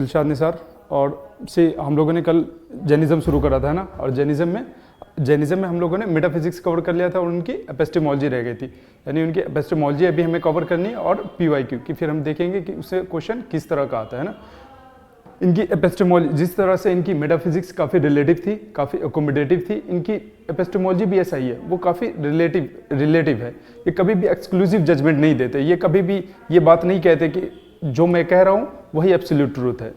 दिलशाद निसार। और से हम लोगों ने कल जैनिज़्म शुरू करा था ना, और जैनिज़्म में हम लोगों ने मेटाफिजिक्स कवर कर लिया था और उनकी एपिस्टेमोलॉजी रह गई थी, यानी उनकी एपिस्टेमोलॉजी अभी हमें कवर करनी है और पीवाईक्यू की फिर हम देखेंगे कि उससे क्वेश्चन किस तरह का आता है ना। इनकी एपिस्टेमोलॉजी, जिस तरह से इनकी मेटाफिजिक्स काफ़ी रिलेटिव थी, काफ़ी अकोमोडेटिव थी, इनकी एपिस्टेमोलॉजी भी ऐसा ही है, वो काफ़ी रिलेटिव है। ये कभी भी एक्सक्लूसिव जजमेंट नहीं देते, ये कभी भी ये बात नहीं कहते कि जो मैं कह रहा हूँ वही एब्सोल्यूट ट्रूथ है।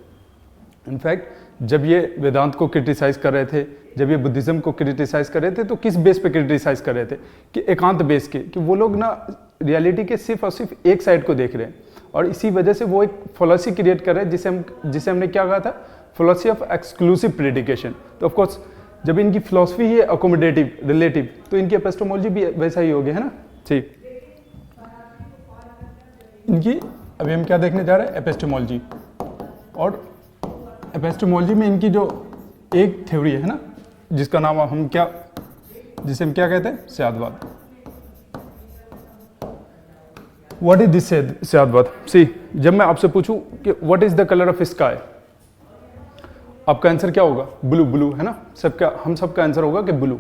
इनफैक्ट जब ये वेदांत को क्रिटिसाइज कर रहे थे, जब ये बुद्धिज़्म को क्रिटिसाइज कर रहे थे, तो किस बेस पे क्रिटिसाइज कर रहे थे कि एकांत बेस के, कि वो लोग ना रियलिटी के सिर्फ और सिर्फ एक साइड को देख रहे हैं, और इसी वजह से वो एक फॉलोसी क्रिएट कर रहे हैं जिसे हमने क्या कहा था, फॉलोसी ऑफ एक्सक्लूसिव प्रेडिकेशन। तो ऑफकोर्स जब इनकी फिलॉसफी ही है अकोमोडेटिव रिलेटिव, तो इनकी एपिस्टेमोलॉजी भी वैसा ही हो गया, है ना। ठीक, इनकी अभी हम क्या देखने जा रहे हैं, एपिस्टेमोलॉजी। और एपिस्टेमोलॉजी में इनकी जो एक थ्योरी है ना, जिसका नाम जिसे हम क्या कहते हैं, syadvad. What is this syadvad? See, जब मैं आपसे पूछूं कि what is the colour of sky, आपका आंसर क्या होगा? ब्लू है ना, हम सबका आंसर होगा कि ब्लू।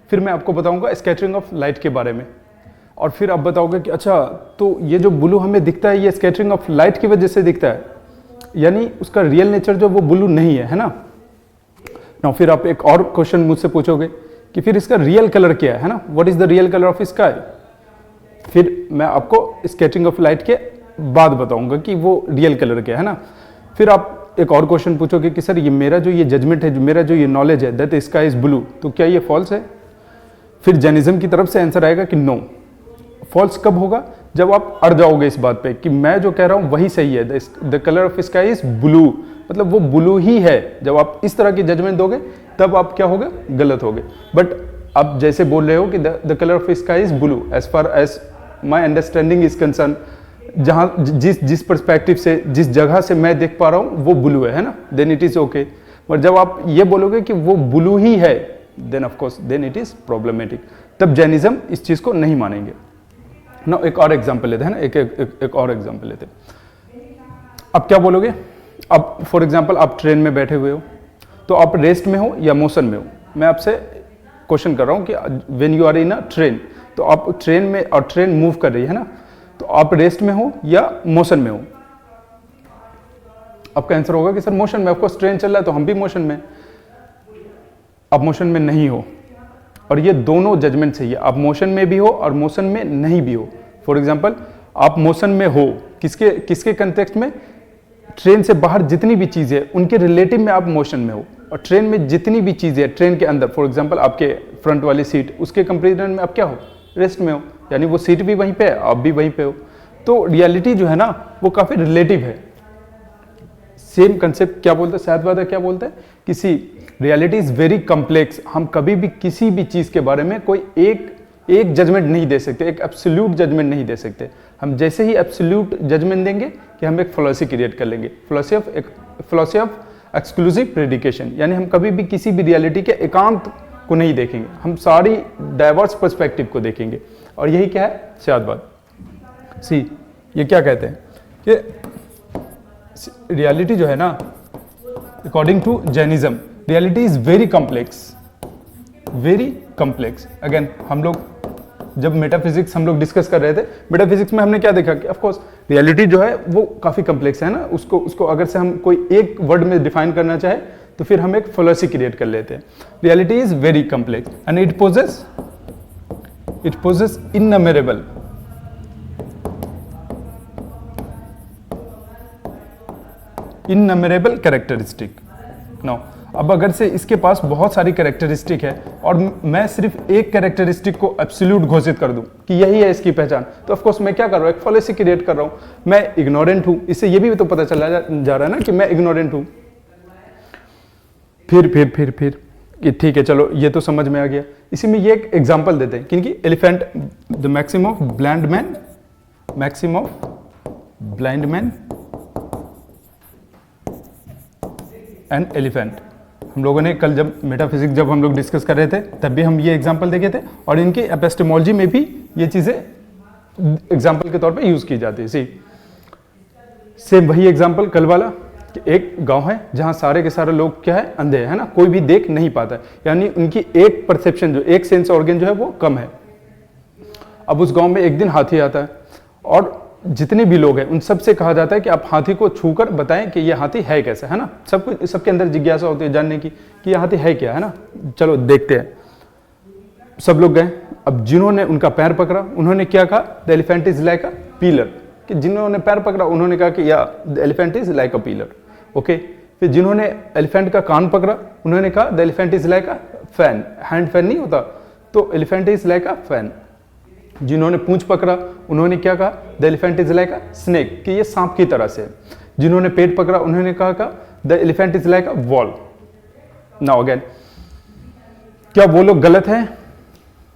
फिर मैं आपको बताऊंगा स्कैटरिंग ऑफ लाइट के बारे में, और फिर आप बताओगे कि अच्छा, तो ये जो ब्लू हमें दिखता है ये स्कैटरिंग ऑफ लाइट की वजह से दिखता है, यानी उसका रियल नेचर जो वो ब्लू नहीं है ना। ना फिर आप एक और क्वेश्चन मुझसे पूछोगे कि फिर इसका रियल कलर क्या है ना, what is the real colour of sky. फिर मैं आपको स्कैटरिंग ऑफ लाइट के बाद बताऊंगा कि वो रियल कलर क्या है ना। फिर आप एक और क्वेश्चन पूछोगे कि सर ये मेरा जो ये जजमेंट है, जो मेरा जो ये नॉलेज है दैट स्काई इज ब्लू, तो क्या ये फॉल्स है? फिर जैनिज्म की तरफ से आंसर आएगा कि नो। फॉल्स कब होगा? जब आप अड़ जाओगे इस बात पे कि मैं जो कह रहा हूं वही सही है, the colour of sky is blue, मतलब वो ब्लू ही है। जब आप इस तरह की जजमेंट दोगे तब आप क्या होगे, गलत होगे। बट आप जैसे बोल रहे हो कि the colour of sky is blue, as far as my understanding is concern, जहाँ जिस पर्सपेक्टिव से, जिस जगह से मैं देख पा रहा हूँ वो ब्लू है ना, देन इट इज ओके। और जब आप ये बोलोगे कि वो ब्लू ही है, then of course then it is problematic, तब जैनिज्म इस चीज को नहीं मानेंगे ना। एक और एग्जाम्पल लेते हैं ना, एक और एग्जाम्पल लेते हैं। अब क्या बोलोगे? अब फॉर एग्जाम्पल आप ट्रेन में बैठे हुए हो, तो आप रेस्ट में हो या मोशन में हो? मैं आपसे क्वेश्चन कर रहा हूँ कि when you are in a train, तो आप ट्रेन में, और ट्रेन मूव कर रही है ना, तो आप रेस्ट में हो या मोशन में हो? आपका आंसर होगा कि सर मोशन में। ऑफकोर्स ट्रेन चल रहा है तो हम भी मोशन में। आप मोशन में नहीं हो, और ये दोनों जजमेंट सही है, आप मोशन में भी हो और मोशन में नहीं भी हो। फॉर एग्जाम्पल आप मोशन में हो, किसके कंटेक्स्ट में? ट्रेन से बाहर जितनी भी चीजें उनके रिलेटिव में आप मोशन में हो, और ट्रेन में जितनी भी चीजें ट्रेन के अंदर, फॉर एग्जाम्पल आपके फ्रंट वाली सीट, उसके कंपेरिजन में आप क्या हो, रेस्ट में हो, यानी वो सीट भी वहीं पे है, आप भी वहीं पे हो। तो रियलिटी जो है ना वो काफी रिलेटिव है। सेम कंसेप्ट क्या बोलते हैं, स्यादवाद क्या बोलते हैं, किसी रियलिटी इज वेरी कॉम्प्लेक्स। हम कभी भी किसी भी चीज के बारे में कोई एक जजमेंट नहीं दे सकते, एक एब्सोल्यूट जजमेंट नहीं दे सकते। हम जैसे ही एब्सोल्यूट जजमेंट देंगे कि हम एक फॉलोसी क्रिएट कर लेंगे, फॉलोसी ऑफ एक्सक्लूसिव प्रेडिकेशन, यानी हम कभी भी किसी भी रियलिटी के एकांत को नहीं देखेंगे, हम सारी डाइवर्स पर्सपेक्टिव को देखेंगे। और यही क्या है, स्यादवाद। सी, ये क्या कहते हैं कि रियलिटी जो है ना, according to Jainism, reality is very complex. Again हम लोग जब मेटाफिजिक्स हम लोग डिस्कस कर रहे थे, मेटाफिजिक्स में हमने क्या देखा कि ऑफ कोर्स रियलिटी जो है वो काफी कॉम्प्लेक्स है ना। उसको अगर से हम कोई एक वर्ड में डिफाइन करना चाहे तो फिर हम एक फॉलोसी क्रिएट कर लेते हैं। Reality is very complex and it poses innumerable characteristic. Now अब अगर से इसके पास बहुत सारी कैरेक्टरिस्टिक है और मैं सिर्फ एक कैरेक्टरिस्टिक को एब्सोल्यूट घोषित कर दूं कि यही है इसकी पहचान, तो ऑफ कोर्स मैं क्या कर रहा हूं, एक फॉलोसी क्रिएट कर रहा हूं। मैं इग्नोरेंट हूं, इससे ये भी तो पता चला जा रहा है ना कि मैं इग्नोरेंट हूं। फिर ये ठीक है, चलो ये तो समझ में आ गया। इसी में ये एक एग्जांपल देते हैं कि elephant, the maxim of blind man and elephant. हम लोगों ने कल जब मेटाफिजिक्स जब हम लोग डिस्कस कर रहे थे तब भी हम ये एग्जांपल देखे थे, और इनकी एपिस्टेमोलॉजी में भी ये चीजें एग्जांपल के तौर पे यूज की जाती है। सेम वही एग्जांपल कल वाला, कि एक गांव है जहां सारे के सारे लोग क्या है, अंधे है ना, कोई भी देख नहीं पाता है, यानी उनकी एक परसेप्शन जो एक सेंस ऑर्गन जो है वो कम है। अब उस गांव में एक दिन हाथी आता है और जितने भी लोग हैं उन सब से कहा जाता है कि आप हाथी को छूकर बताएं कि ये हाथी है कैसा, है ना। सबके अंदर जिज्ञासा होती है जानने की कि ये हाथी है क्या, है ना। चलो देखते हैं। सब लोग गए। अब जिन्होंने उनका पैर पकड़ा उन्होंने क्या कहा, the elephant is like a pillar, कि जिन्होंने पैर पकड़ा उन्होंने कहा कि या the elephant is like a pillar. Okay, फिर जिन्होंने एलिफेंट का कान पकड़ा उन्होंने कहा the elephant is like a fan, hand fan नहीं होता तो elephant is like a fan. जिन्होंने पूंछ पकड़ा उन्होंने क्या कहा, the elephant is like a snake, कि ये सांप की तरह से। जिन्होंने पेट पकड़ा उन्होंने कहा the elephant is like a wall. Now again, क्या वो लोग गलत हैं?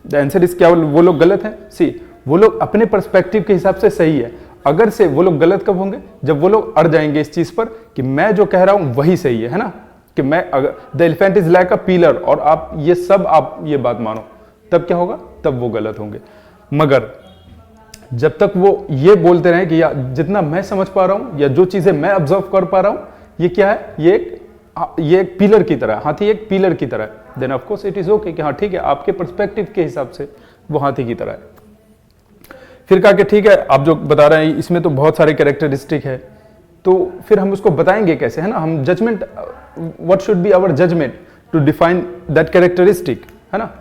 द आंसर इज, क्या वो लोग गलत हैं? सी, वो लोग अपने पर्सपेक्टिव के हिसाब से सही है। अगर से वो लोग गलत कब होंगे, जब वो लोग अड़ जाएंगे इस चीज पर कि मैं जो कह रहा हूं वही सही है ना, कि मैं अगर the elephant is like a pillar और आप ये बात मानो, तब क्या होगा, तब वो गलत होंगे। मगर जब तक वो ये बोलते रहे कि या जितना मैं समझ पा रहा हूं या जो चीजें मैं ऑब्जर्व कर पा रहा हूं ये क्या है, ये एक पिलर की तरह, हाथी एक पिलर की तरह है, then of course it is okay कि हाँ ठीक है, आपके पर्सपेक्टिव के हिसाब से वो हाथी की तरह है। फिर कहा कि ठीक है, आप जो बता रहे हैं इसमें तो बहुत सारे कैरेक्टरिस्टिक है, तो फिर हम उसको बताएंगे कैसे, है ना। हम judgement, what should be our judgement to define that characteristic, है ना।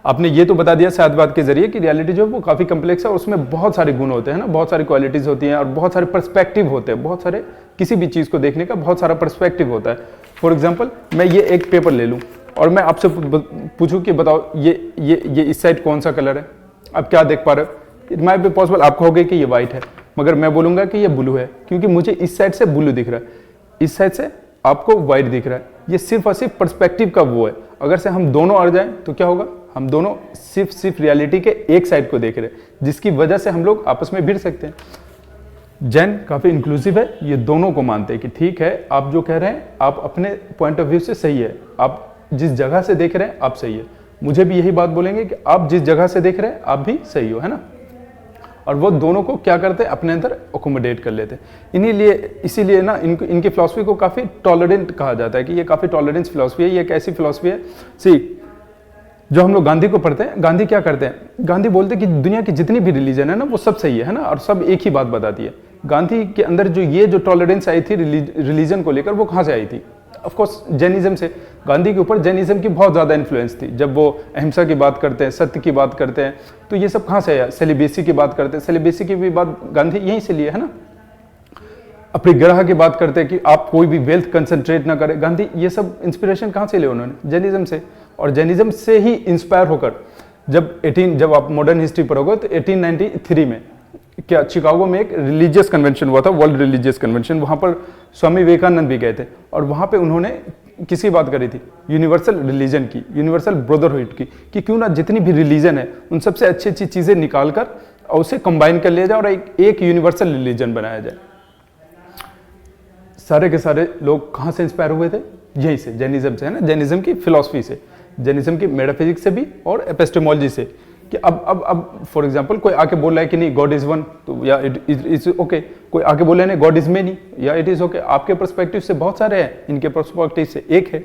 आपने ये तो बता दिया शायदबाद के जरिए कि रियलिटी जो है वो काफी कम्प्लेक्स है और उसमें बहुत सारे गुण होते हैं ना, बहुत सारी क्वालिटीज होती हैं और बहुत सारे पर्सपेक्टिव होते हैं, बहुत सारे किसी भी चीज को देखने का बहुत सारा पर्सपेक्टिव होता है। फॉर एग्जाम्पल, मैं ये एक पेपर ले लूं और मैं आपसे पूछूं कि बताओ ये इस साइड कौन सा कलर है, आप क्या देख पा रहे हो? इट माइट बी पॉसिबल आप कहोगे कि ये व्हाइट है, मगर मैं बोलूंगा कि ये ब्लू है, क्योंकि मुझे इस साइड से ब्लू दिख रहा है, इस साइड से आपको व्हाइट दिख रहा है। ये सिर्फ और सिर्फ पर्सपेक्टिव का वो है। अगर से हम दोनों अड़ जाएं तो क्या होगा, हम दोनों सिर्फ रियलिटी के एक साइड को देख रहे हैं, जिसकी वजह से हम लोग आपस में भिड़ सकते हैं। जैन काफी इंक्लूसिव है, ये दोनों को मानते हैं कि ठीक है, आप जो कह रहे हैं आप अपने पॉइंट ऑफ व्यू से सही है, आप जिस जगह से देख रहे हैं आप सही है। मुझे भी यही बात बोलेंगे कि आप जिस जगह से देख रहे हैं आप भी सही हो, है ना। और वो दोनों को क्या करते हैं, अपने अंदर अकोमोडेट कर लेते हैं। इसीलिए ना इनकी फिलॉसफी को काफी टॉलरेंट कहा जाता है, कि ये काफी टॉलरेंस फिलॉसफी है। ये एक ऐसी फिलॉसफी है, सी, जो हम लोग गांधी को पढ़ते हैं। गांधी क्या करते हैं, गांधी बोलते हैं कि दुनिया की जितनी भी रिलीजन है ना वो सब सही है ना, और सब एक ही बात बताती है। गांधी के अंदर जो टॉलरेंस आई थी रिलीजन को लेकर, वो कहाँ से आई थी? ऑफ कोर्स जैनिज्म से। गांधी के ऊपर जैनिज्म की बहुत ज़्यादा इन्फ्लुएंस थी। जब वो अहिंसा की बात करते हैं, सत्य की बात करते हैं, तो ये सब कहाँ से आया? सेलिबेसी की बात करते हैं, सेलिबेसी की भी बात गांधी यहीं से लिए, है ना। अपनी ग्रह की बात करते हैं कि आप कोई भी वेल्थ कंसंट्रेट ना करें, गांधी ये सब इंस्पिरेशन कहाँ से लिए उन्होंने? जैनिज्म से। और जैनिज्म से ही इंस्पायर होकर जब आप मॉडर्न हिस्ट्री पढ़ोगे तो 1893 में क्या शिकागो में एक रिलीजियस कन्वेंशन हुआ था, वर्ल्ड रिलीजियस कन्वेंशन। वहां पर स्वामी विवेकानंद भी गए थे और वहां पे उन्होंने किसकी बात करी थी? यूनिवर्सल रिलीजन की, यूनिवर्सल ब्रदरहुड की, कि क्यों ना जितनी भी रिलीजन है उन सबसे अच्छी अच्छी चीजें निकाल कर और उसे कंबाइन कर लिया जाए और एक यूनिवर्सल रिलीजन बनाया जाए। सारे के सारे लोग कहाँ से इंस्पायर हुए थे? यहीं से, जैनिज्म से, है ना। जैनिज्म की फिलॉसफी से, जैनिज्म की मेटाफिजिक्स से भी और एपिस्टेमोलॉजी से। कि अब फॉर एग्जांपल कोई आके बोल रहा है कि नहीं गॉड इज वन, तो या इट इज ओके। कोई आके बोल रहा है गॉड इज मेनी, या इट इज ओके। आपके पर्सपेक्टिव से बहुत सारे हैं, इनके पर्सपेक्टिव से एक है,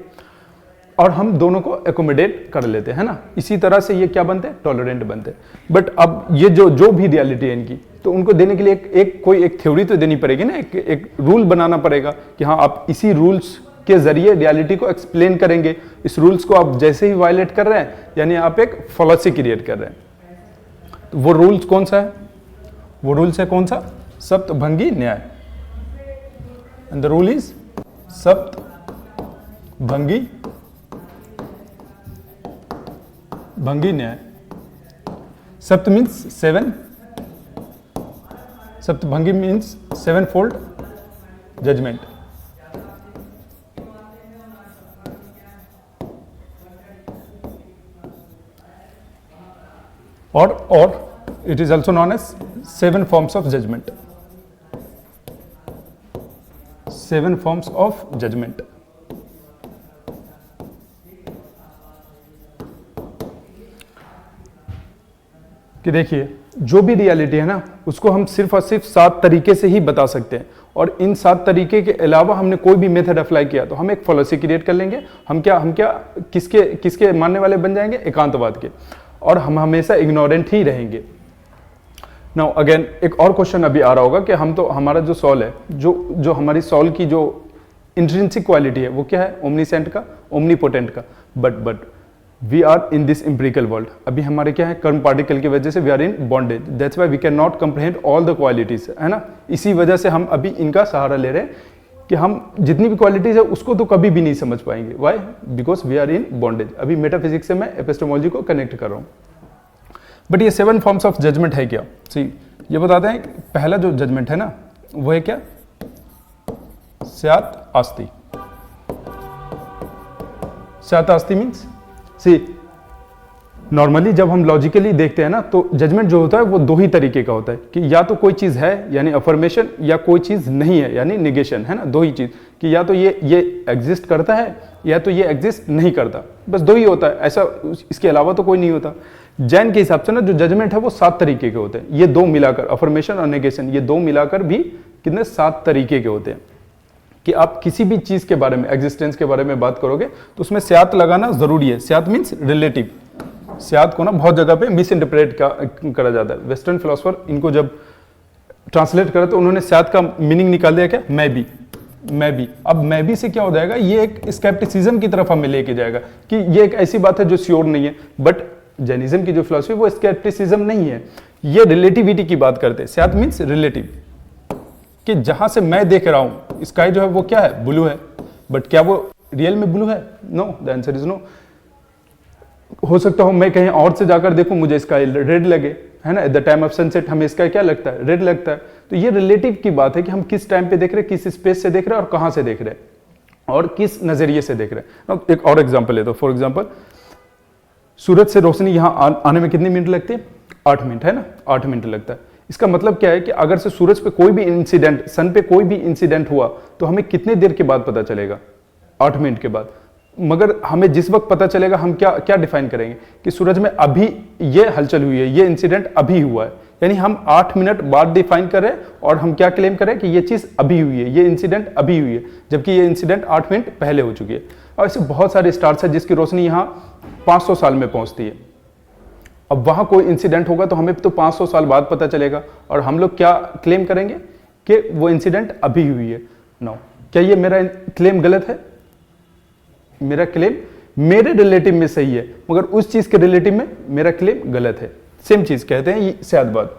और हम दोनों को एकोमोडेट कर लेते हैं ना। इसी तरह से ये क्या बनते हैं? टॉलरेंट बनते हैं। बट अब ये जो भी रियलिटी है इनकी, तो उनको देने के लिए कोई एक थ्योरी तो देनी पड़ेगी ना, एक रूल बनाना पड़ेगा कि हाँ आप इसी रूल्स के जरिए रियलिटी को एक्सप्लेन करेंगे। इस रूल्स को आप जैसे ही वायलेट कर रहे हैं, यानी आप एक फॉलोसी क्रिएट कर रहे हैं। तो वो रूल्स कौन सा है? वो रूल्स है कौन सा? Saptabhangi nyaya. And the rule is saptabhangi nyaya. Sapta means 7, saptabhangi means 7-fold judgement. or it is also known as 7 forms of judgment. 7 forms of judgment. कि देखिए जो भी रियलिटी है ना उसको हम सिर्फ और सिर्फ 7 तरीके से ही बता सकते हैं, और इन 7 तरीके के अलावा हमने कोई भी मेथड अप्लाई किया तो हम एक फॉलोसी क्रिएट कर लेंगे। हम क्या किसके मानने वाले बन जाएंगे? एकांतवाद के, और हम हमेशा इग्नोरेंट ही रहेंगे। नाउ अगेन एक और क्वेश्चन अभी आ रहा होगा कि हमारा जो सॉल है, जो हमारी सॉल की जो इंट्रिंसिक क्वालिटी है वो क्या है? ओमनीसेंट का, ओमनीपोटेंट का। But we are in this empirical world. अभी हमारे क्या है? कर्म पार्टिकल की वजह से we are in bondage, that's why we can not comprehend all the qualities, है ना। इसी वजह से हम अभी इनका सहारा ले रहे हैं कि हम जितनी भी क्वालिटीज है उसको तो कभी भी नहीं समझ पाएंगे। Why? Because we are in bondage. अभी मेटाफिजिक्स से मैं एपिस्टेमोलॉजी को कनेक्ट कर रहा हूँ। बट ये 7 फॉर्म्स ऑफ जजमेंट है क्या? सी ये बताते हैं। पहला जो जजमेंट है ना वो है क्या? स्यात् आस्ति। स्यात् आस्ति मीन्स, सी नॉर्मली जब हम लॉजिकली देखते हैं ना तो जजमेंट जो होता है वो 2 ही तरीके का होता है कि या तो कोई चीज है यानी अफर्मेशन, या कोई चीज नहीं है यानी निगेशन, है ना। 2 ही चीज कि या तो ये एग्जिस्ट करता है या तो ये एग्जिस्ट नहीं करता, बस 2 ही होता है, ऐसा इसके अलावा तो कोई नहीं होता। जैन के हिसाब से ना जो जजमेंट है वो 7 तरीके के होते हैं। ये 2 मिलाकर, अफर्मेशन और नेगेशन, ये 2 मिलाकर भी कितने? 7 तरीके के होते हैं कि आप किसी भी चीज के बारे में, एग्जिस्टेंस के बारे में बात करोगे तो उसमें स्यात् लगाना जरूरी है। स्यात् मीन्स रिलेटिव। स्यात् को ना बहुत जगह पे मिस इंटरप्रेट करा जाता है। वेस्टर्न फिलोसफर इनको जब ट्रांसलेट करे तो उन्होंने स्यात् का मीनिंग निकाल दिया क्या? मैं भी। अब मैं भी से क्या हो जाएगा? ये एक स्केप्टिसिज्म की तरफ हमें लेके जाएगा कि ये एक ऐसी बात है जो श्योर नहीं है। बट जैनिज्म की जो फिलोसफी वो स्केप्टिसिज्म नहीं है, ये रिलेटिविटी की बात करते हैं। स्यात् मीन्स रिलेटिव, कि जहां से मैं देख रहा हूं स्काई जो है वो क्या है? ब्लू है। बट क्या वो रियल में ब्लू है? No, the answer is no. हो सकता हो मैं कहीं और से जाकर देखूं, मुझे स्काई रेड लगे, है ना। At the time of sunset हमें स्काई क्या लगता है? रेड लगता है। तो ये रिलेटिव की बात है कि हम किस टाइम पे देख रहे हैं, किस स्पेस से देख रहे हैं और कहां से देख रहे हैं और किस नजरिए से देख रहे हैं। एक और एग्जाम्पल ले दो। फॉर एग्जाम्पल, सूरज से रोशनी यहां आने में कितने मिनट लगते हैं? 8 मिनट, है ना। 8 मिनट लगता है। इसका मतलब क्या है कि अगर से सूरज पे कोई भी इंसिडेंट, सन पे कोई भी इंसिडेंट हुआ तो हमें कितने देर के बाद पता चलेगा? 8 मिनट के बाद। मगर हमें जिस वक्त पता चलेगा हम क्या डिफाइन करेंगे कि सूरज में अभी ये हलचल हुई है, ये इंसिडेंट अभी हुआ है, यानी हम 8 मिनट बाद डिफाइन करें और हम क्या क्लेम करें कि ये चीज अभी हुई है, ये इंसिडेंट अभी हुई है, जबकि ये इंसिडेंट 8 मिनट पहले हो चुकी है। और ऐसे बहुत सारे स्टार्स है जिसकी रोशनी यहाँ 500 साल में पहुंचती है। अब वहां कोई इंसिडेंट होगा तो हमें तो 500 साल बाद पता चलेगा और हम लोग क्या क्लेम करेंगे कि वो इंसिडेंट अभी हुई है। नो, क्या ये मेरा क्लेम गलत है? मेरा क्लेम मेरे रिलेटिव में सही है मगर उस चीज के रिलेटिव में मेरा क्लेम गलत है। सेम चीज कहते हैं ये स्याद्वाद।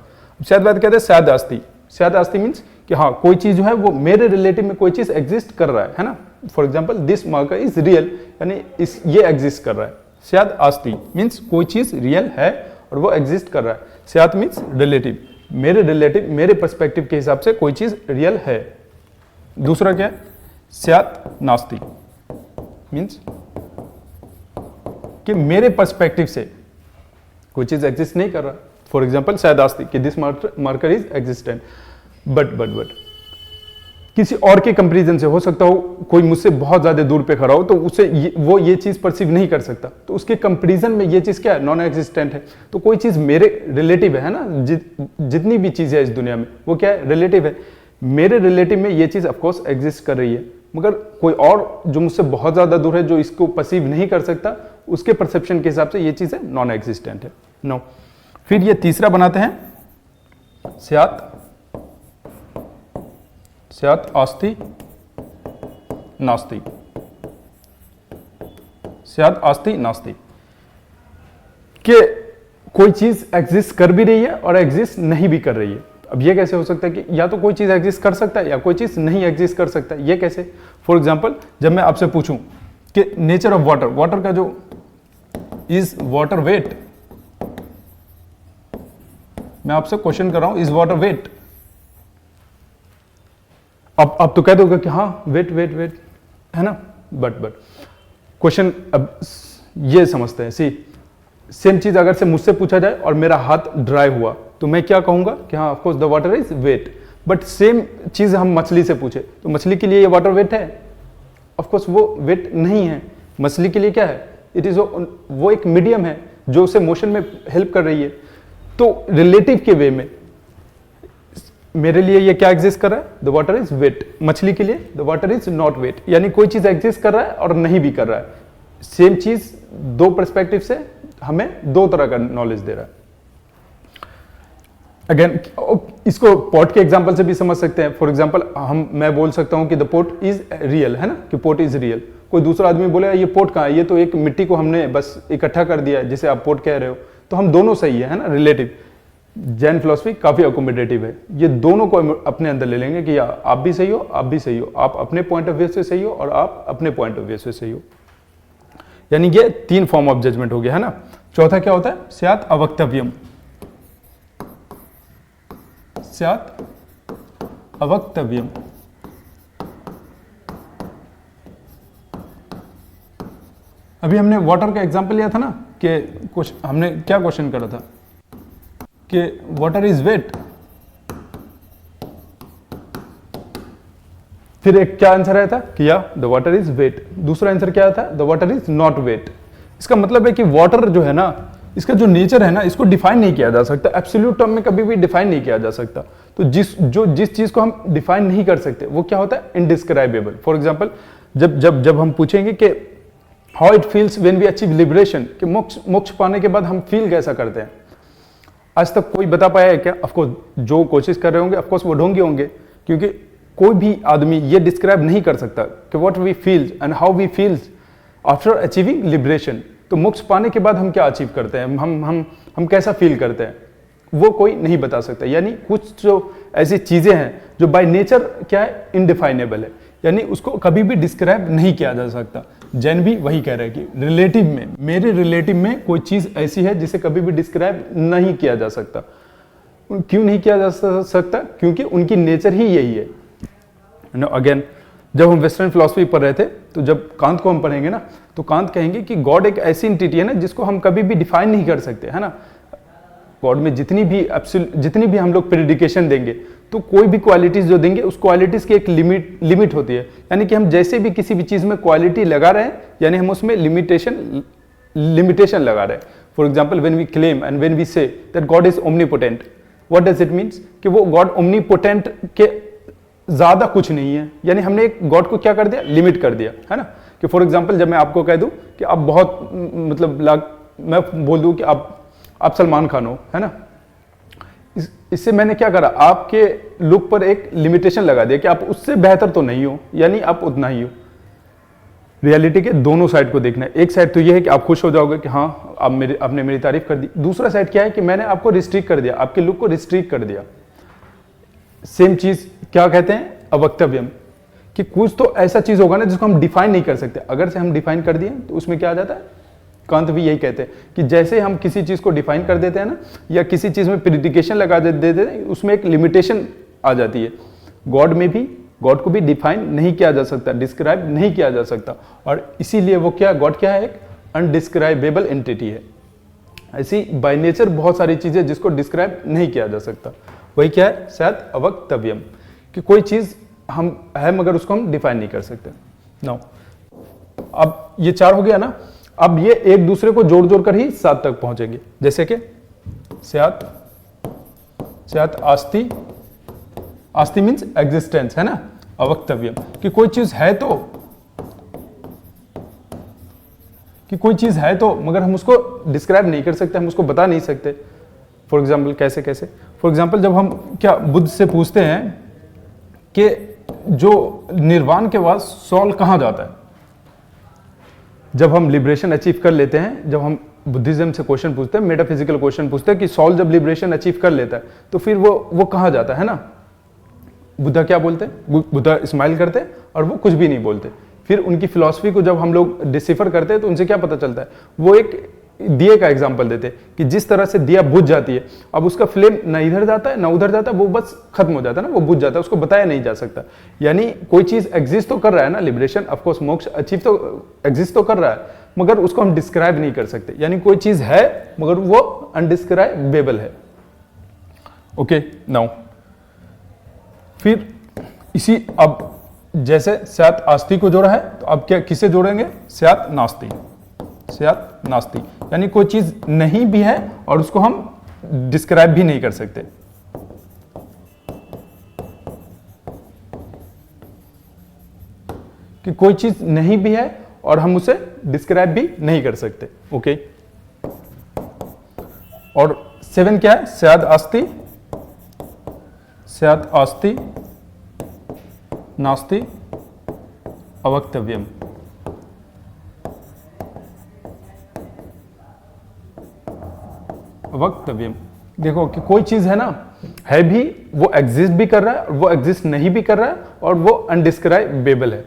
स्याद्वाद कहते हैं स्याद् आस्ति। स्याद् आस्ति मीन्स कि हाँ कोई चीज जो है वो मेरे रिलेटिव में कोई चीज एग्जिस्ट कर रहा है ना। For example this marker is real, यानी ये एग्जिस्ट कर रहा है। स्याद् आस्ति मीन्स कोई चीज रियल है और वो एग्जिस्ट कर रहा है। स्यात् मीन्स रिलेटिव, मेरे रिलेटिव, मेरे पर्सपेक्टिव के हिसाब से कोई चीज रियल है। दूसरा क्या है? स्यात् नास्ति मीन्स कि मेरे पर्सपेक्टिव से कोई चीज एग्जिस्ट नहीं कर रहा। फॉर एग्जाम्पल स्याद् आस्ति कि this marker is existent, but किसी और के कंपैरिजन से हो सकता हो कोई मुझसे बहुत ज्यादा दूर पे खड़ा हो तो उसे वो ये चीज परसीव नहीं कर सकता, तो उसके कंपैरिजन में ये चीज क्या है? नॉन एग्जिस्टेंट है। तो कोई चीज मेरे रिलेटिव है ना, जितनी भी चीज है इस दुनिया में वो क्या है? रिलेटिव है। मेरे रिलेटिव में ये चीज ऑफकोर्स एग्जिस्ट कर रही है, मगर कोई और जो मुझसे बहुत ज्यादा दूर है, जो इसको परसीव नहीं कर सकता, उसके परसेप्शन के हिसाब से ये चीज है नॉन एग्जिस्टेंट है। नो, फिर ये तीसरा बनाते हैं स्यात् आस्ति नास्ति। स्यात् आस्ति नास्ति कि कोई चीज एग्जिस्ट कर भी रही है और एग्जिस्ट नहीं भी कर रही है। अब ये कैसे हो सकता है कि या तो कोई चीज एग्जिस्ट कर सकता है या कोई चीज नहीं एग्जिस्ट कर सकता है? ये कैसे? फॉर एग्जांपल जब मैं आपसे पूछूं कि नेचर ऑफ वाटर, वाटर का जो इज वाटर वेट, मैं आपसे क्वेश्चन कर रहा हूं इज वाटर वेट, अब तो कह दोगे कि हाँ वेट है ना। बट क्वेश्चन अब ये समझते हैं। सी सेम चीज अगर से मुझसे पूछा जाए और मेरा हाथ ड्राई हुआ तो मैं क्या कहूंगा कि हाँ of course the water is wet. But same चीज हम मछली से पूछे तो मछली के लिए ये वाटर वेट है? ऑफ कोर्स वो वेट नहीं है। मछली के लिए क्या है? इट इज वो एक मीडियम है जो उसे मोशन में हेल्प कर रही है। तो रिलेटिव के वे में मेरे लिए ये क्या एग्जिस्ट कर रहा है, द वाटर इज वेट। मछली के लिए the water is not wet, यानी कोई चीज एग्जिस्ट कर रहा है और नहीं भी कर रहा है। सेम चीज दो पर्सपेक्टिव से हमें दो तरह का नॉलेज दे रहा है। अगेन इसको पोर्ट के एग्जांपल से भी समझ सकते हैं। फॉर एग्जांपल मैं बोल सकता हूं कि द पोर्ट इज रियल, है ना, कि पोर्ट इज रियल। कोई दूसरा आदमी बोलेगा ये पोर्ट कहाँ है, ये तो एक मिट्टी को हमने बस इकट्ठा कर दिया है, जिसे आप पोर्ट कह रहे हो। तो हम दोनों सही है ना, रिलेटिव। जैन फिलॉसफी काफी अकोमोडेटिव है, ये दोनों को अपने अंदर ले लेंगे कि आप भी सही हो, आप भी सही हो, आप अपने पॉइंट ऑफ व्यू से सही हो और आप अपने पॉइंट ऑफ व्यू से सही हो। यानी ये तीन फॉर्म ऑफ जजमेंट हो गया, है ना। चौथा क्या होता है, स्यात् अवक्तव्यम। स्यात् अवक्तव्यम। अभी हमने वाटर का एग्जांपल लिया था ना, कि हमने क्या क्वेश्चन करा था कि वाटर इज वेट। फिर एक क्या आंसर आया था कि या द वाटर इज वेट। दूसरा आंसर क्या था, the water is not wet. इसका मतलब है कि वाटर जो है ना, इसका जो नेचर है ना, इसको डिफाइन नहीं किया जा सकता, एब्सोल्यूट टर्म में कभी भी डिफाइन नहीं किया जा सकता। तो जिस चीज को हम डिफाइन नहीं कर सकते वो क्या होता है, इनडिस्क्राइबेबल। फॉर एग्जाम्पल जब हम पूछेंगे कि how it feels when we achieve liberation, कि मोक्ष पाने के बाद हम फील कैसा करते हैं, आज तक कोई बता पाया है क्या? ऑफकोर्स जो कोशिश कर रहे होंगे ऑफकोर्स वो ढोंगी होंगे, क्योंकि कोई भी आदमी ये डिस्क्राइब नहीं कर सकता कि what we feel and how we feels after achieving liberation. तो मोक्ष पाने के बाद हम क्या अचीव करते हैं, हम कैसा फील करते हैं, वो कोई नहीं बता सकता। यानी कुछ जो ऐसी चीजें हैं जो बाय नेचर क्या है, इनडिफाइनेबल है, यानी उसको कभी भी डिस्क्राइब नहीं किया जा सकता। जैन भी वही कह रहे हैं कि रिलेटिव में, मेरे रिलेटिव में कोई चीज ऐसी है जिसे कभी भी डिस्क्राइब नहीं किया जा सकता। क्यों नहीं किया जा सकता? क्योंकि उनकी नेचर ही यही है। अगेन जब हम वेस्टर्न फिलॉसफी पढ़ रहे थे, तो जब कांत को हम पढ़ेंगे ना, तो कांत कहेंगे कि गॉड एक ऐसी एंटिटी है ना जिसको हम कभी भी डिफाइन नहीं कर सकते, है ना। गॉड में जितनी भी हम लोग प्रेडिकेशन देंगे, तो कोई भी क्वालिटीज जो देंगे उस क्वालिटीज की एक लिमिट होती है। यानी कि हम जैसे भी किसी भी चीज में क्वालिटी लगा रहे हैं, यानी हम उसमें लिमिटेशन लगा रहे हैं। For example when we claim and when we say that God is omnipotent, what does it means, कि वो गॉड ओमनीपोटेंट के ज्यादा कुछ नहीं है। यानी हमने एक गॉड को क्या कर दिया, लिमिट कर दिया, है ना। कि फॉर एग्जाम्पल जब मैं आपको कह दूं कि आप बहुत मैं बोल दूं कि आप सलमान खान हो, है ना, इससे मैंने क्या करा, आपके लुक पर एक लिमिटेशन लगा दिया कि आप उससे बेहतर तो नहीं हो, यानी आप उतना ही हो। रियलिटी के दोनों साइड को देखना है। एक साइड तो ये है कि आप खुश हो जाओगे कि हाँ आपने मेरी तारीफ कर दी। दूसरा साइड क्या है कि मैंने आपको रिस्ट्रिक्ट कर दिया, आपके लुक को रिस्ट्रिक्ट कर दिया। सेम चीज क्या कहते हैं, अवक्तव्यम, कि कुछ तो ऐसा चीज होगा ना जिसको हम डिफाइन नहीं कर सकते। अगर से हम डिफाइन कर दिए तो उसमें क्या आ जाता है, कांत भी यही कहते हैं कि जैसे हम किसी चीज को डिफाइन कर देते हैं ना, या किसी चीज में प्रेडिकेशन लगा देते हैं, उसमें एक लिमिटेशन आ जाती है। गॉड में भी, गॉड को भी डिफाइन नहीं किया जा सकता, डिस्क्राइब नहीं किया जा सकता, और इसीलिए वो क्या, गॉड क्या है, एक अनडिस्क्राइबेबल एंटिटी है। ऐसी बाय नेचर बहुत सारी चीजें जिसको डिस्क्राइब नहीं किया जा सकता। वही क्या है, शायद अवक्तव्यम, कि कोई चीज हम है मगर उसको हम डिफाइन नहीं कर सकते। नाउ अब ये चार हो गया ना, अब ये एक दूसरे को जोड़ जोड़ कर ही सात तक पहुंचेंगे। जैसे कि स्यात् आस्ति, आस्ति मीन्स एग्जिस्टेंस, है ना। अवक्तव्यम, कि कोई चीज है तो मगर हम उसको डिस्क्राइब नहीं कर सकते, हम उसको बता नहीं सकते। फॉर एग्जाम्पल कैसे फॉर एग्जाम्पल जब हम क्या बुद्ध से पूछते हैं कि जो निर्वाण के बाद सॉल कहां जाता है, जब हम लिबरेशन अचीव कर लेते हैं, जब हम बुद्धिज्म से क्वेश्चन पूछते हैं, मेटाफिजिकल क्वेश्चन पूछते हैं कि सॉल जब लिबरेशन अचीव कर लेता है तो फिर वो कहां जाता है ना। बुद्धा क्या बोलते हैं, बुद्धा स्माइल करते हैं और वो कुछ भी नहीं बोलते। फिर उनकी फिलॉसफी को जब हम लोग डिसिफर करते हैं तो उनसे क्या पता चलता है, वो एक दिए का एग्जाम्पल देते हैं कि जिस तरह से दिया बुझ जाती है, अब उसका फ्लेम न इधर जाता है न उधर जाता है, वो बस खत्म हो जाता है ना, वो बुझ जाता है, उसको बताया नहीं जा सकता। यानी कोई चीज एग्जिस्ट तो कर रहा है ना, लिबरेशन ऑफकोर्स मोक्ष अचीव तो एग्जिस्ट तो कर रहा है, मगर उसको हम डिस्क्राइब नहीं कर सकते। यानी कोई चीज है मगर वो अनडिस्क्राइबेबल है। ओके, नाउ फिर इसी, अब जैसे स्यात् आस्ति को जोड़ा है तो अब क्या किसे जोड़ेंगे, स्यात् नास्ति। स्यात् नास्ति यानी कोई चीज नहीं भी है और उसको हम डिस्क्राइब भी नहीं कर सकते। कि कोई चीज नहीं भी है और हम उसे डिस्क्राइब भी नहीं कर सकते। ओके, और 7 क्या है? स्याद आस्ति नास्ति अवक्तव्यम। अवक्तव्यम, देखो कि कोई चीज है ना, है भी, वो एग्जिस्ट भी कर रहा है, वो एग्जिस्ट नहीं भी कर रहा है, और वो अनडिस्क्राइबेबल है।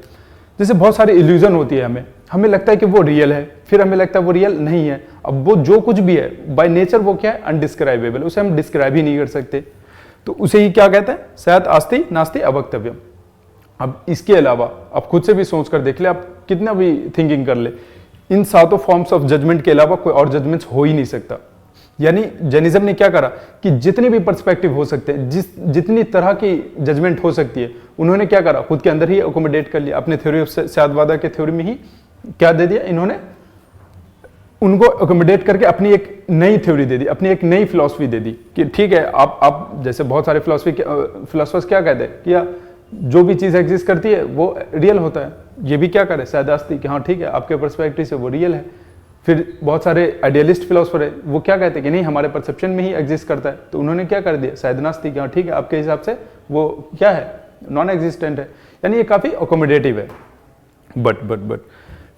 जैसे बहुत सारी इल्यूजन होती है, हमें लगता है कि वो रियल है, फिर हमें लगता है वो रियल नहीं है। अब वो जो कुछ भी है बाय नेचर वो क्या है? अनडिस्क्राइबेबल, उसे हम डिस्क्राइब ही नहीं कर सकते। तो उसे ही क्या कहते हैं? स्यात् आस्ति नास्ति अवक्तव्यम। अब इसके अलावा आप खुद से भी सोच कर देख ले, आप कितना भी थिंकिंग कर ले, इन सातों फॉर्म्स ऑफ जजमेंट के अलावा कोई और जजमेंट हो ही नहीं सकता। यानी जैनिज्म ने क्या करा कि जितने भी पर्सपेक्टिव हो सकते हैं, जितनी तरह की जजमेंट हो सकती है, उन्होंने क्या करा? खुद के अंदर ही अकोमोडेट कर लिया। अपने थ्योरी ऑफ स्यादवादा के थ्योरी में ही क्या दे दिया इन्होंने? उनको अकोमोडेट करके अपनी एक नई थ्योरी दे दी, अपनी एक नई फिलॉसफी दे दी कि ठीक है, आप जैसे बहुत सारे फिलोसफर्स क्या कहते हैं कि जो भी चीज एग्जिस्ट करती है वो रियल होता है। ये भी क्या करे? स्यात् आस्ति कि हाँ ठीक है, आपके पर्सपेक्टिव से वो रियल है। फिर बहुत सारे आइडियलिस्ट फिलोसफर है, वो क्या कहते हैं कि नहीं, हमारे परसेप्शन में ही एग्जिस्ट करता है। तो उन्होंने क्या कर दिया? स्यात् नास्ति कि हाँ ठीक है, आपके हिसाब से वो क्या है? नॉन एग्जिस्टेंट है। यानी ये काफी अकोमोडेटिव है। But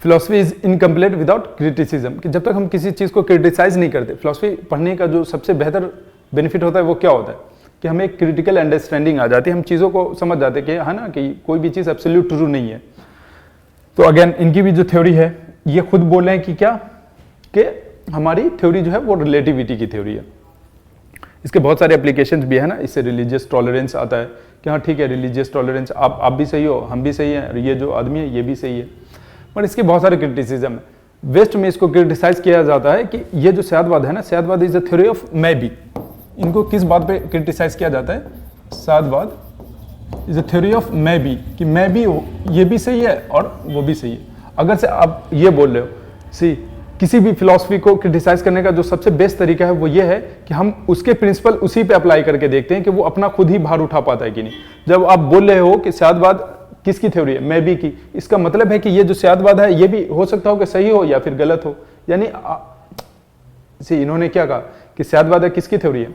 philosophy is incomplete without criticism, कि जब तक हम किसी चीज को क्रिटिसाइज नहीं करते। फिलोसफी पढ़ने का जो सबसे बेहतर बेनिफिट होता है वो क्या होता है? कि हमें एक क्रिटिकल अंडरस्टैंडिंग आ जाती है, हम चीजों को समझ जाते हैं कि है ना, कि कोई भी चीज एब्सोल्यूट ट्रू नहीं है। तो अगेन इनकी भी जो थ्योरी है, ये खुद बोल रहे हैं कि क्या, कि हमारी थ्योरी जो है वो रिलेटिविटी की थ्योरी है। इसके बहुत सारे एप्लीकेशंस भी है ना, इससे रिलीजियस टॉलरेंस आता है कि हाँ ठीक है, रिलीजियस टॉलरेंस, आप भी सही हो, हम भी सही हैं, ये जो आदमी है ये भी सही है। पर इसके बहुत सारे क्रिटिसिज्म है। वेस्ट में इसको क्रिटिसाइज किया जाता है कि ये जो स्यादवाद है ना, स्यादवाद इज अ थ्योरी ऑफ मैं भी। इनको किस बात पे क्रिटिसाइज किया जाता है? स्यादवाद इज अ थ्योरी ऑफ मैं भी, कि मैं भी हो, ये भी सही है और वो भी सही है। अगर से आप ये बोल रहे हो, सी किसी भी फिलॉसफी को क्रिटिसाइज करने का जो सबसे बेस्ट तरीका है वो ये है कि हम उसके प्रिंसिपल उसी पे अप्लाई करके देखते हैं कि वो अपना खुद ही भार उठा पाता है कि नहीं। जब आप बोल रहे हो कि स्यादवाद किसकी थ्योरी है? मैं भी की, इसका मतलब है कि ये जो स्यादवाद है ये भी हो सकता हो कि सही हो या फिर गलत हो। यानी इन्होंने क्या कहा कि स्यादवाद है किसकी थ्योरी है?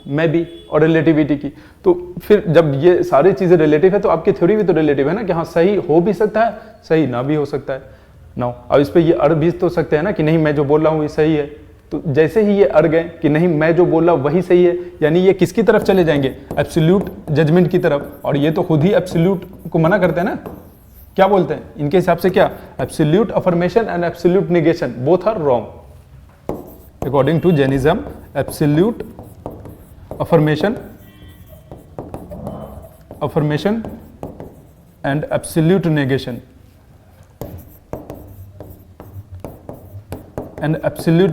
मैं भी और रिलेटिविटी की। तो फिर जब ये सारी चीजें रिलेटिव है तो आपकी थ्योरी भी तो रिलेटिव है ना, कि हाँ सही हो भी सकता है, सही ना भी हो सकता है। नो, अब इस पे ये अड़ भी तो सकते हैं ना कि नहीं, मैं जो बोल रहा हूँ ये सही है। तो जैसे ही ये अड़ गए कि नहीं, मैं जो बोल रहा हूँ वही सही है, यानी ये किसकी तरफ चले जाएंगे? एब्सोल्यूट जजमेंट की तरफ। और ये तो खुद ही एब्सोल्यूट को मना करते हैं ना। क्या बोलते हैं इनके हिसाब से? क्या? Absolute affirmation and absolute negation both are wrong according to Jainism. Absolute affirmation and absolute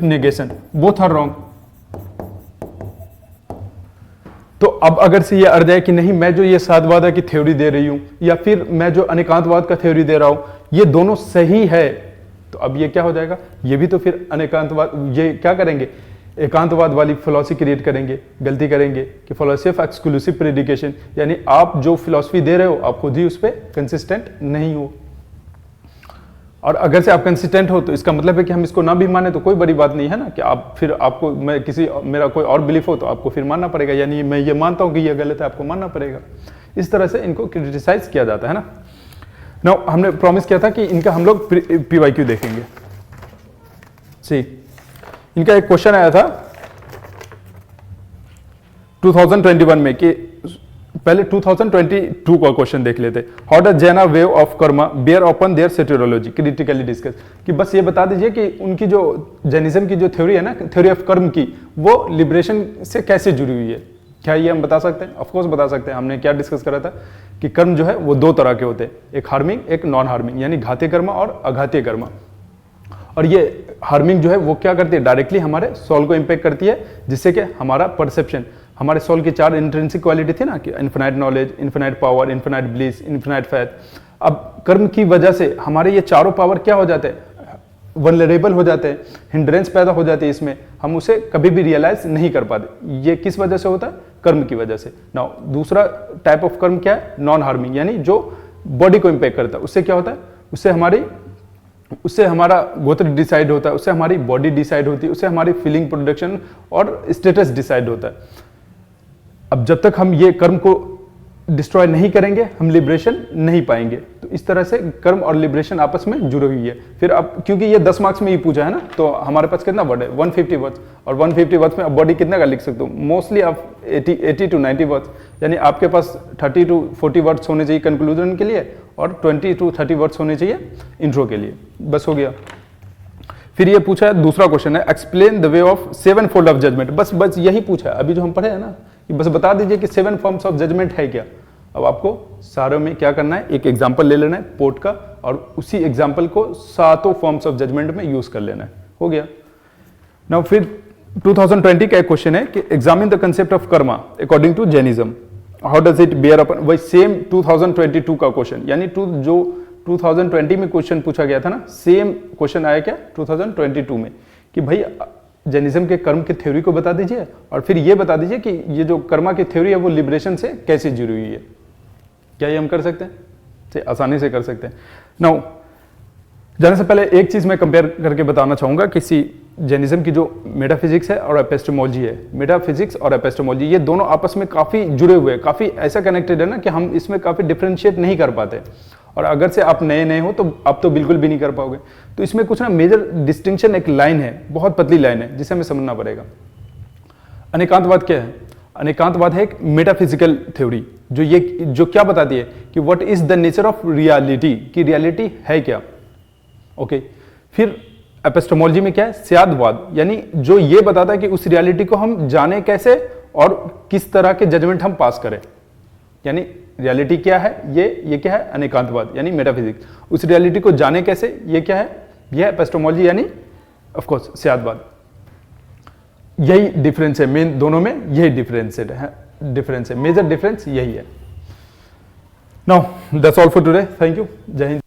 negation both are wrong। तो अब अगर से ये अड़ जाए कि नहीं, मैं जो ये स्यादवाद की थ्योरी दे रही हूं या फिर मैं जो अनेकांतवाद का थ्योरी दे रहा हूं ये दोनों सही है, तो अब ये क्या हो जाएगा? ये भी तो फिर अनेकांतवाद, ये क्या करेंगे? एकांतवाद वाली फिलॉसफी क्रिएट करेंगे, गलती करेंगे कि फिलॉसफी ऑफ एक्सक्लूसिव प्रेडिकेशन, यानी आप जो फिलॉसफी दे रहे हो आप खुद ही उस पर कंसिस्टेंट नहीं हो। और अगर से आप कंसिस्टेंट हो तो इसका मतलब है कि हम इसको ना भी माने तो कोई बड़ी बात नहीं है ना, कि आप फिर आपको मेरा कोई और बिलीफ हो तो आपको फिर मानना पड़ेगा, यानी मैं ये मानता हूं कि ये गलत है, आपको मानना पड़ेगा। इस तरह से इनको क्रिटिसाइज किया जाता है ना। नाउ हमने प्रॉमिस किया था कि इनका हम लोग PYQ देखेंगे। सी, इनका एक क्वेश्चन आया था 2021 में, कि पहले 2022 का क्वेश्चन देख लेते। How does Jaina view of karma bear upon their soteriology critically discuss, कि बस ये बता दीजिए कि उनकी जो जैनिज्म की जो थ्योरी है ना, थ्योरी ऑफ कर्म की, वो लिबरेशन से कैसे जुड़ी हुई है। क्या ये हम बता सकते हैं? ऑफ कोर्स बता सकते हैं। हमने क्या डिस्कस करा था कि कर्म जो है वो दो तरह के होते हैं, एक हार्मिंग एक नॉन हार्मिंग, यानी घातीय कर्म और अघातीय कर्म। और ये हार्मिंग जो है वो क्या करती है? डायरेक्टली हमारे सोल को इंपैक्ट करती है, जिससे कि हमारा परसेप्शन, हमारे सोल की 4 इंट्रिंसिक क्वालिटी थी ना, कि infinite knowledge, infinite power, infinite bliss, infinite faith. अब कर्म की वजह से हमारे ये चारों पावर क्या हो जाते हैं? वल्नरेबल हो जाते हैं, हिंड्रेंस पैदा हो जाती है इसमें, हम उसे कभी भी रियलाइज नहीं कर पाते। ये किस वजह से होता है? कर्म की वजह से। नाउ दूसरा टाइप ऑफ कर्म क्या है? नॉन हार्मिंग, यानी जो बॉडी को इम्पैक्ट करता है। उससे क्या होता है, उससे हमारा गोत्र डिसाइड होता है, उससे हमारी बॉडी डिसाइड होती है, उससे हमारी फीलिंग, प्रोडक्शन और स्टेटस डिसाइड होता है। अब जब तक हम ये कर्म को डिस्ट्रॉय नहीं करेंगे हम लिबरेशन नहीं पाएंगे। तो इस तरह से कर्म और लिबरेशन आपस में जुड़ी हुई है। फिर अब क्योंकि ये 10 मार्क्स में ही पूछा है ना, तो हमारे पास कितना वर्ड है, 150 वर्ड्स, और 150 वर्ड्स में आप बॉडी कितना का लिख सकते हो, मोस्टली आप 80 to 90 वर्ड्स, यानी आपके पास 30 to 40 वर्ड्स होने चाहिए कंक्लूजन के लिए और 20 to 30 वर्ड्स होने चाहिए इंट्रो के लिए। बस हो गया। फिर ये पूछा है, दूसरा क्वेश्चन है explain the way of 7 fold of judgement. बस यही पूछा है अभी जो हम पढ़े हैं ना, कि बस बता दीजिए कि 7 फॉर्म्स ऑफ जजमेंट है क्या। अब आपको सारों में क्या करना है, एक एग्जांपल ले लेना है पोर्ट का और उसी एग्जांपल को 7 फॉर्म्स ऑफ जजमेंट में यूज कर लेना है। हो गया। नाउ फिर 2020 का एक क्वेश्चन है कि examine the concept of karma according to Jainism, how does it bear upon. वही सेम 2022 का क्वेश्चन, यानी जो 2020 में क्वेश्चन पूछा गया था ना, सेम क्वेश्चन आया क्या 2022 में, कि भाई जैनिज्म के कर्म की थ्योरी को बता दीजिए और फिर ये बता दीजिए कि ये जो कर्मा की थ्योरी है वो लिबरेशन से कैसे जुड़ी हुई है। क्या ये हम कर सकते हैं? आसानी से कर सकते हैं। नाउ जाने से पहले एक चीज मैं कंपेयर करके बताना चाहूंगा, किसी जैनिज्म की जो मेटाफिजिक्स है और एपिस्टेमोलॉजी है, मेटाफिजिक्स और एपिस्टेमोलॉजी ये दोनों आपस में काफी जुड़े हुए हैं, काफी ऐसा कनेक्टेड है ना कि हम इसमें काफी डिफरेंशिएट नहीं कर पाते, और अगर से आप नए हो तो आप तो बिल्कुल भी नहीं कर पाओगे। तो इसमें कुछ ना मेजर डिस्टिंक्शन, एक लाइन है, बहुत पतली लाइन है जिसे हमें समझना पड़ेगा। अनेकांतवाद क्या है? अनेकांतवाद है एक मेटाफिजिकल थ्योरी जो क्या बताती है कि what is the nature of reality, कि रियलिटी है क्या। ओके। फिर एपिस्टेमोलॉजी में क्या है? स्यादवाद, यानी जो ये बताता है कि उस रियलिटी को हम जाने कैसे और किस तरह के जजमेंट हम पास करें, यानी रियलिटी क्या है, ये क्या है? अनेकांतवाद यानी मेटाफिजिक्स। उस रियलिटी को जाने कैसे, ये क्या है? ये एपिस्टेमोलॉजी यानी ऑफ कोर्स स्यादवाद। यही डिफरेंस है मेन दोनों में, यही डिफरेंस है, मेजर डिफरेंस यही है। Now that's all for today, thank you, जय हिंद।